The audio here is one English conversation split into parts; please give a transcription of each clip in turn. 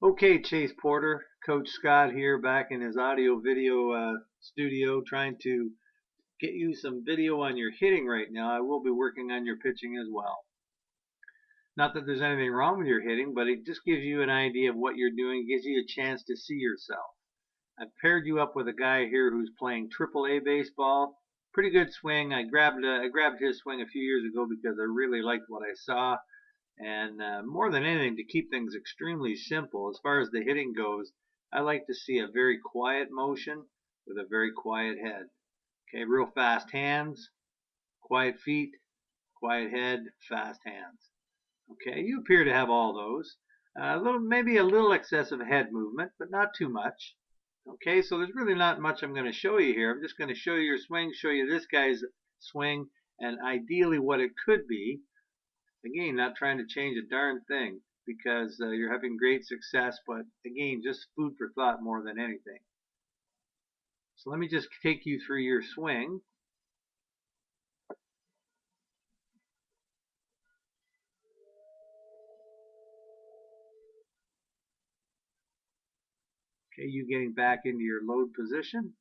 Okay, Chase Porter, Coach Scott here, back in his audio video studio, trying to get you some video on your hitting right now. I will be working on your pitching as well. Not that there's anything wrong with your hitting, but it just gives you an idea of what you're doing, gives you a chance to see yourself. I've paired you up with a guy here who's playing AAA baseball. Pretty good swing. I grabbed his swing a few years ago because I really liked what I saw. And more than anything, to keep things extremely simple, as far as the hitting goes, I like to see a very quiet motion with a very quiet head. Okay, real fast hands, quiet feet, quiet head, fast hands. Okay, you appear to have all those. Maybe a little excessive head movement, but not too much. Okay, so there's really not much I'm going to show you here. I'm just going to show you your swing, show you this guy's swing, and ideally what it could be. Again, not trying to change a darn thing because you're having great success, but again, just food for thought more than anything. So let me just take you through your swing. Okay, you getting back into your load position.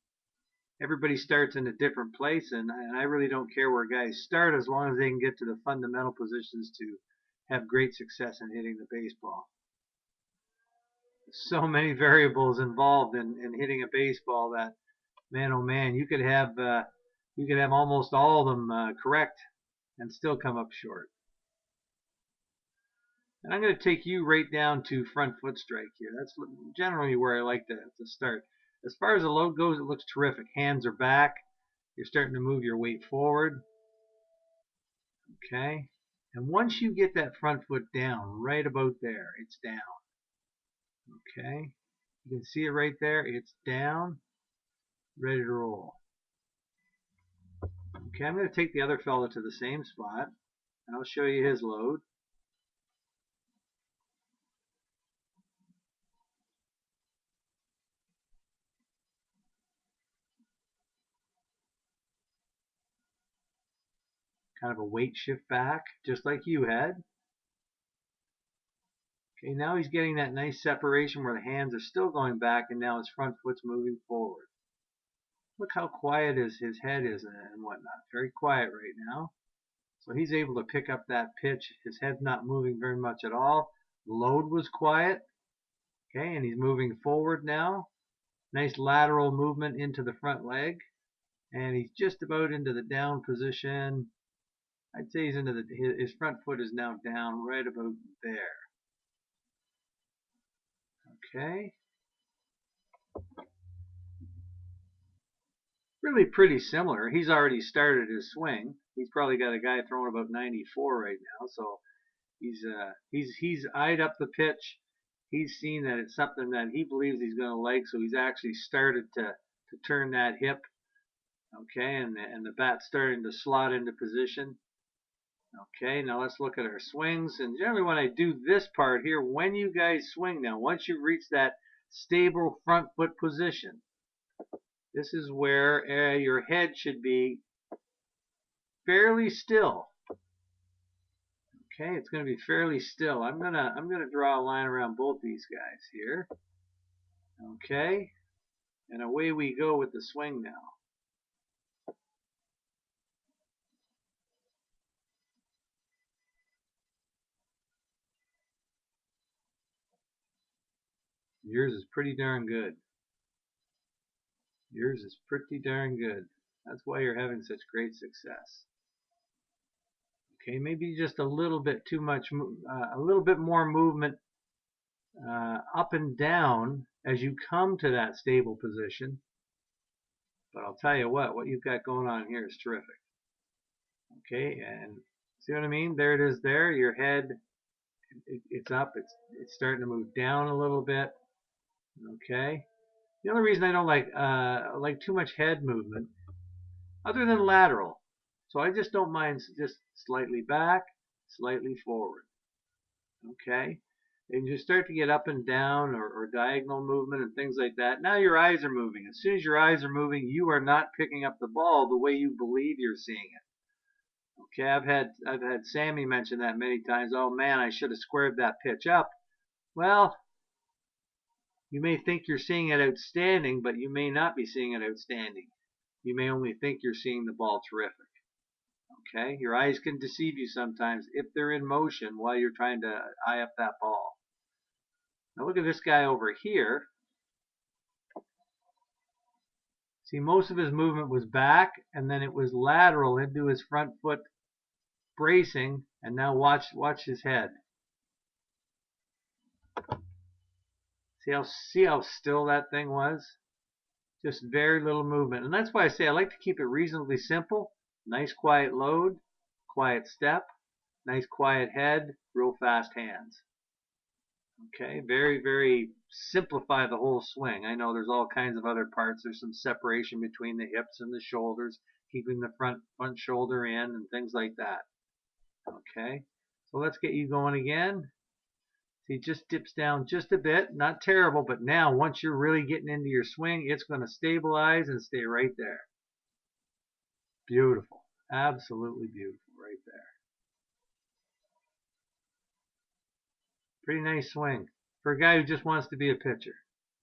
Everybody starts in a different place, and I really don't care where guys start as long as they can get to the fundamental positions to have great success in hitting the baseball. So many variables involved in hitting a baseball that, man, oh man, you could have almost all of them correct and still come up short. And I'm going to take you right down to front foot strike here. That's generally where I like to start. As far as the load goes, it looks terrific. Hands are back. You're starting to move your weight forward. Okay. And once you get that front foot down, right about there, it's down. Okay. You can see it right there. It's down, ready to roll. Okay, I'm going to take the other fella to the same spot, and I'll show you his load. Kind of a weight shift back, just like you had. Okay, now he's getting that nice separation where the hands are still going back and now his front foot's moving forward. Look how quiet his head is and whatnot. Very quiet right now. So he's able to pick up that pitch. His head's not moving very much at all. The load was quiet. Okay, and he's moving forward now. Nice lateral movement into the front leg. And he's just about into the down position. I'd say he's into his front foot is now down right about there. Okay. Really pretty similar. He's already started his swing. He's probably got a guy throwing about 94 right now, so he's eyed up the pitch. He's seen that it's something that he believes he's going to like, so he's actually started to turn that hip. Okay, and the bat's starting to slot into position. Okay, now let's look at our swings. And generally when I do this part here, when you guys swing now, once you reach that stable front foot position, this is where your head should be fairly still. Okay, it's going to be fairly still. I'm gonna draw a line around both these guys here. Okay, and away we go with the swing now. Yours is pretty darn good. Yours is pretty darn good. That's why you're having such great success. Okay, maybe just a little bit too much, a little bit more movement up and down as you come to that stable position. But I'll tell you what you've got going on here is terrific. Okay, and see what I mean? There it is there. Your head, it's up. It's starting to move down a little bit. Okay. The only reason I don't like too much head movement, other than lateral, so I just don't mind just slightly back, slightly forward. Okay. And you start to get up and down or diagonal movement and things like that. Now your eyes are moving. As soon as your eyes are moving, you are not picking up the ball the way you believe you're seeing it. Okay, I've had Sammy mention that many times. Oh man, I should have squared that pitch up. Well, You may think you're seeing it outstanding, but you may not be seeing it outstanding. You may only think you're seeing the ball terrific. Okay, your eyes can deceive you sometimes if they're in motion while you're trying to eye up that ball. Now look at this guy over here. See, most of his movement was back, and then it was lateral into his front foot bracing, and now watch his head. See how still that thing was? Just very little movement. And that's why I say I like to keep it reasonably simple. Nice quiet load, quiet step, nice quiet head, real fast hands. Okay, very, very simplify the whole swing. I know there's all kinds of other parts. There's some separation between the hips and the shoulders, keeping the front shoulder in and things like that. Okay, so let's get you going again. See, it just dips down just a bit, not terrible, but now once you're really getting into your swing, it's going to stabilize and stay right there. Beautiful, absolutely beautiful right there. Pretty nice swing for a guy who just wants to be a pitcher.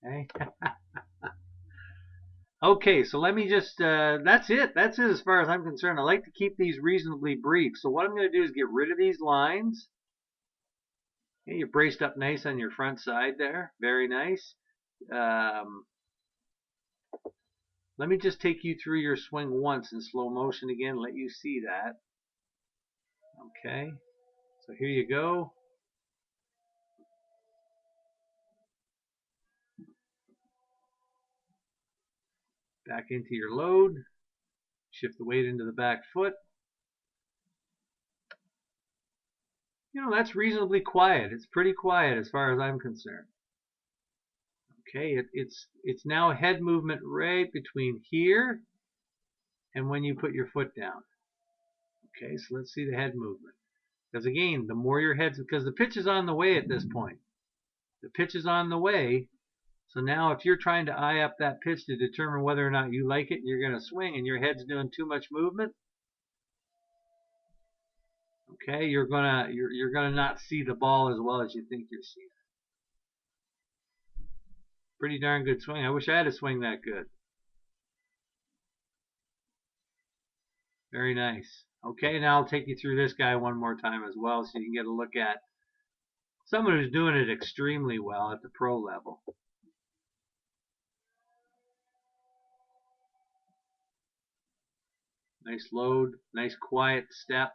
Okay, okay, so let me just, that's it as far as I'm concerned. I like to keep these reasonably brief. So what I'm going to do is get rid of these lines. Okay, you're braced up nice on your front side there. Very nice. Let me just take you through your swing once in slow motion again, let you see that. Okay, so here you go. Back into your load. Shift the weight into the back foot. You know, that's reasonably quiet. It's pretty quiet as far as I'm concerned. Okay, it's now a head movement right between here and when you put your foot down. Okay, so let's see the head movement. Because again, the more your head's, because the pitch is on the way at this point. The pitch is on the way. So now if you're trying to eye up that pitch to determine whether or not you like it and you're going to swing and your head's doing too much movement, okay, you're gonna not see the ball as well as you think you're seeing it. Pretty darn good swing. I wish I had a swing that good. Very nice. Okay, now I'll take you through this guy one more time as well so you can get a look at someone who's doing it extremely well at the pro level. Nice load, nice quiet step,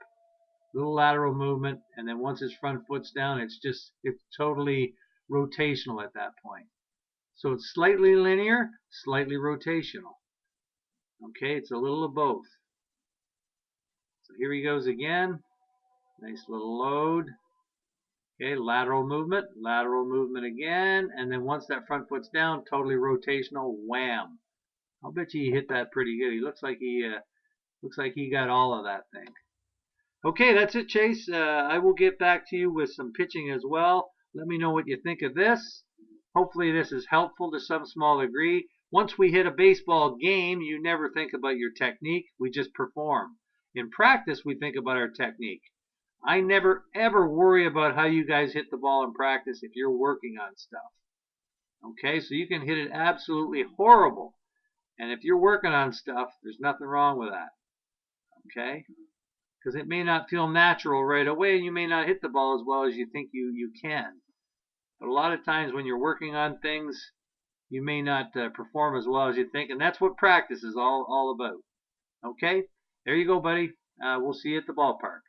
little lateral movement, and then once his front foot's down, it's totally rotational at that point. So it's slightly linear, slightly rotational. Okay, it's a little of both. So here he goes again. Nice little load. Okay, lateral movement again, and then once that front foot's down, totally rotational, wham. I'll bet you he hit that pretty good. He looks like he got all of that thing. Okay, that's it, Chase. I will get back to you with some pitching as well. Let me know what you think of this. Hopefully this is helpful to some small degree. Once we hit a baseball game, you never think about your technique. We just perform. In practice, we think about our technique. I never ever worry about how you guys hit the ball in practice if you're working on stuff. Okay, so you can hit it absolutely horrible. And if you're working on stuff, there's nothing wrong with that. Okay? Because it may not feel natural right away and you may not hit the ball as well as you think you can. But a lot of times when you're working on things, you may not perform as well as you think, and that's what practice is all about. Okay? There you go, buddy. We'll see you at the ballpark.